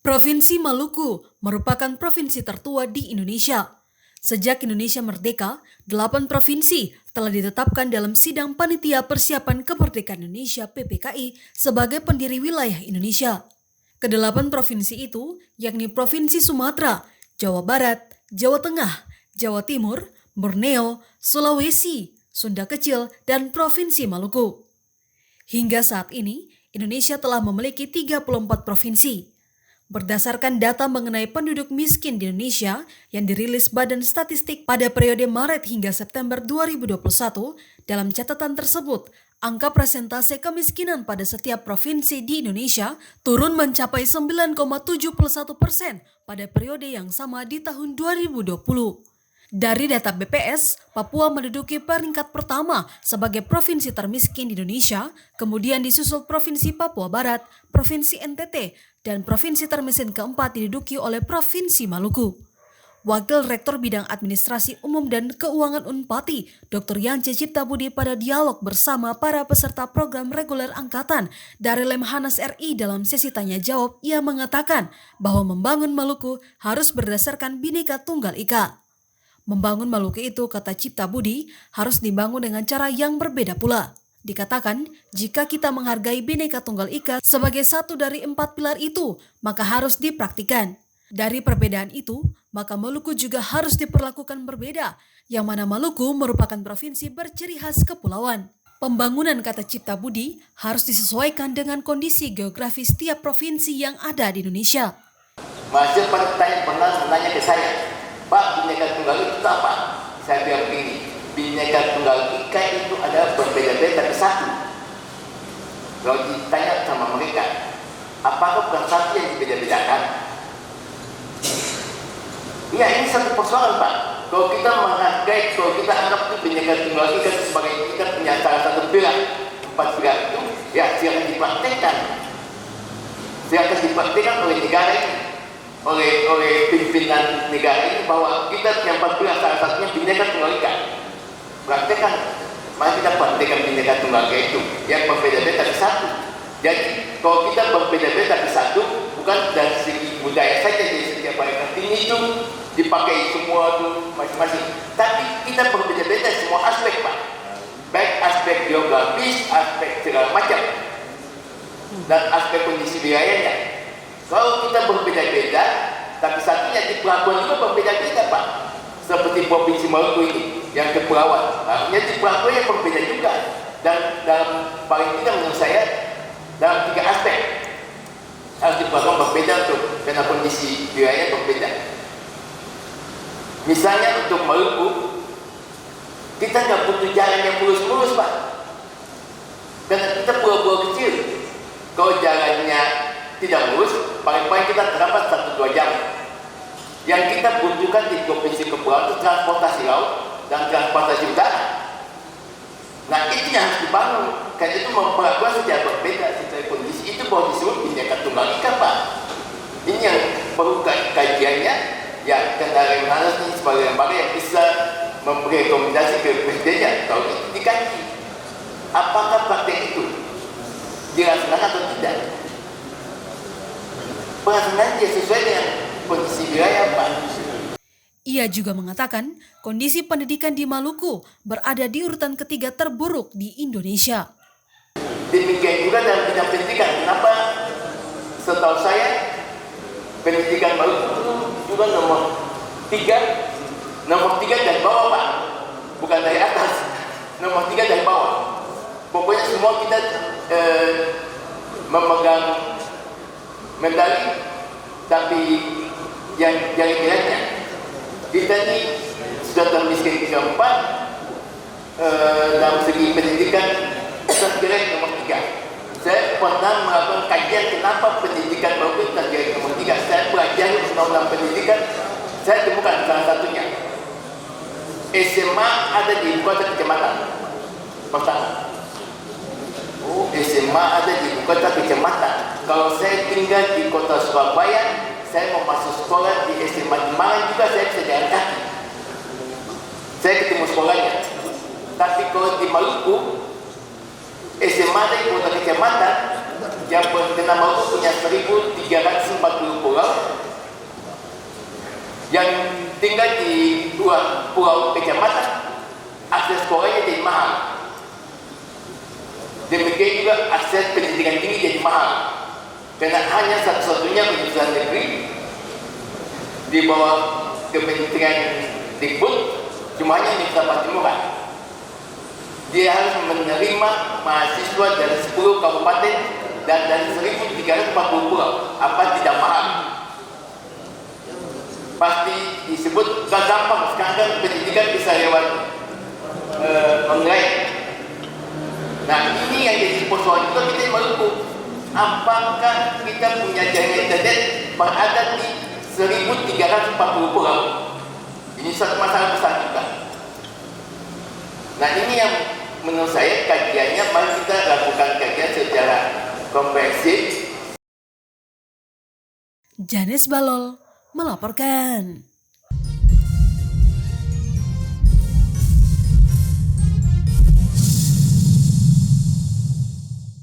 Provinsi Maluku merupakan provinsi tertua di Indonesia. Sejak Indonesia merdeka, 8 provinsi telah ditetapkan dalam Sidang Panitia Persiapan Kemerdekaan Indonesia (PPKI) sebagai pendiri wilayah Indonesia. Kedelapan provinsi itu yakni Provinsi Sumatera, Jawa Barat, Jawa Tengah, Jawa Timur, Borneo, Sulawesi, Sunda Kecil, dan Provinsi Maluku. Hingga saat ini, Indonesia telah memiliki 34 provinsi. Berdasarkan data mengenai penduduk miskin di Indonesia yang dirilis Badan Statistik pada periode Maret hingga September 2021, dalam catatan tersebut, angka persentase kemiskinan pada setiap provinsi di Indonesia turun mencapai 9,71% pada periode yang sama di tahun 2020. Dari data BPS, Papua menduduki peringkat pertama sebagai provinsi termiskin di Indonesia, kemudian disusul Provinsi Papua Barat, Provinsi NTT, dan provinsi termiskin keempat diduduki oleh Provinsi Maluku. Wakil Rektor Bidang Administrasi Umum dan Keuangan Unpati, Dr. Yance Ciptabudi pada dialog bersama para peserta program reguler angkatan dari Lemhanas RI dalam sesi tanya jawab, ia mengatakan bahwa membangun Maluku harus berdasarkan Bhinneka Tunggal Ika. Membangun Maluku itu, kata Ciptabudi, harus dibangun dengan cara yang berbeda pula. Dikatakan, jika kita menghargai Bhinneka Tunggal Ika sebagai satu dari 4 pilar itu, maka harus dipraktikkan. Dari perbedaan itu, maka Maluku juga harus diperlakukan berbeda, yang mana Maluku merupakan provinsi berciri khas kepulauan. Pembangunan, kata Ciptabudi, harus disesuaikan dengan kondisi geografis tiap provinsi yang ada di Indonesia. Masih pernah menanya ke saya, Pak, Bhinneka Tunggal Ika itu apa? Saya bilang begini, Bhinneka Tunggal Ika itu adalah berbeda-beda tapi satu. Kalau ditanya sama mereka, apakah bukan satu yang dibeda-bedakan? Ya, ini satu persoalan, Pak. Kalau kita menghargai, kalau kita anggap itu Bhinneka Tunggal Ika sebagai kita punya salah satu pilar, 4 pilar itu, ya silakan dipraktekkan. Silakan dipraktekkan oleh negara ini. oleh pimpinan negara ini bahwa kita yang 4 pilar salah satunya Bhinneka Tunggal Ika. Praktekkan, mari kita praktekkan Bhinneka Tunggal Ika itu yang berbeda-beda tapi satu. Jadi kalau kita berbeda-beda tapi satu, bukan dari segi budaya saja, dari setiap mereka ini itu dipakai semua itu masing-masing. Tapi kita berbeda-beda semua aspek, Pak. Baik aspek geografis, aspek segala macam, dan aspek kondisi wilayahnya. Kalau kita berbeda-beda, tapi satunya di pelabuhan juga berbeda-beda, Pak. Seperti Provinsi Maluku ini, yang kepulauan. Artinya di pelabuhan yang berbeda juga. Dan dalam paling tidak menurut saya, dalam 3 aspek. Harus di pelabuhan berbeda untuk karena kondisi wilayahnya berbeda. Misalnya untuk Maluku, kita nggak butuh jalan yang mulus-mulus, Pak. Karena kita pulau-pulau kecil. Kalau jalannya tidak mulus, paling-paling kita terdapat 1-2 jam. Yang kita butuhkan di provinsi kepulauan itu transportasi laut dan transportasi udara. Nah, itu yang harus dibangun. Karena itu memperlakukan secara berbeda secara kondisi. Itu baru disebut Bhinneka Tunggal Ika, Pak. Ini yang perlu kajiannya. Ya, karena Lemhanas ini sebagai lembaga yang bisa memberi rekomendasi ke presidennya. Kalau itu dikaji, apakah praktek itu dilaksanakan atau tidak? Pelaksanaan dia sesuai dengan kondisi wilayah, Pak. Ia juga mengatakan kondisi pendidikan di Maluku berada di urutan ketiga terburuk di Indonesia. Demikian juga dalam bidang pendidikan. Kenapa setahu saya pendidikan Maluku juga nomor 3 dari bawah, Pak. Bukan dari atas, nomor 3 dari bawah. Pokoknya semua kita memegang medali, tapi yang jelek-jeleknya kita ini sudah termiskin keempat dalam segi pendidikan terjelek nomor 3. Saya pernah melakukan kajian kenapa pendidikan Maluku terjelek nomor 3. Saya belajar undang-undang pendidikan, saya temukan salah satunya SMA ada di ibu kota kecamatan pertama. SMA ada di ibu kota kecamatan. Kalau saya tinggal di kota Surabaya, saya mau masuk sekolah di SMA di Malang juga saya bisa jalan kaki. Saya ketemu sekolahnya. Tapi kalau di Maluku, SMA ada di kota kecamatan, yang berkena Maluku punya 1.340 pulau, yang tinggal di 2 pulau kecamatan, akses sekolahnya jadi mahal. Demikian juga akses pendidikan tinggi jadi mahal, karena hanya satu-satunya pendidikan negeri di bawah Kementerian Dikbud, jumlahnya Universitas Timuran. Dia harus menerima mahasiswa dari 10 kabupaten dan dari 1.340 pulau. Apa tidak mahal? Pasti disebut gak gampang. Sekarang kan pendidikan bisa lewat online. Nah, ini yang jadi persoalan juga kita di Maluku. Apakah kita punya jaringan internet berada di 1.340 pulau? Ini satu masalah besar juga. Nah, ini yang menurut saya kajiannya, mari kita lakukan kajian secara komprehensif. Janes Balol melaporkan.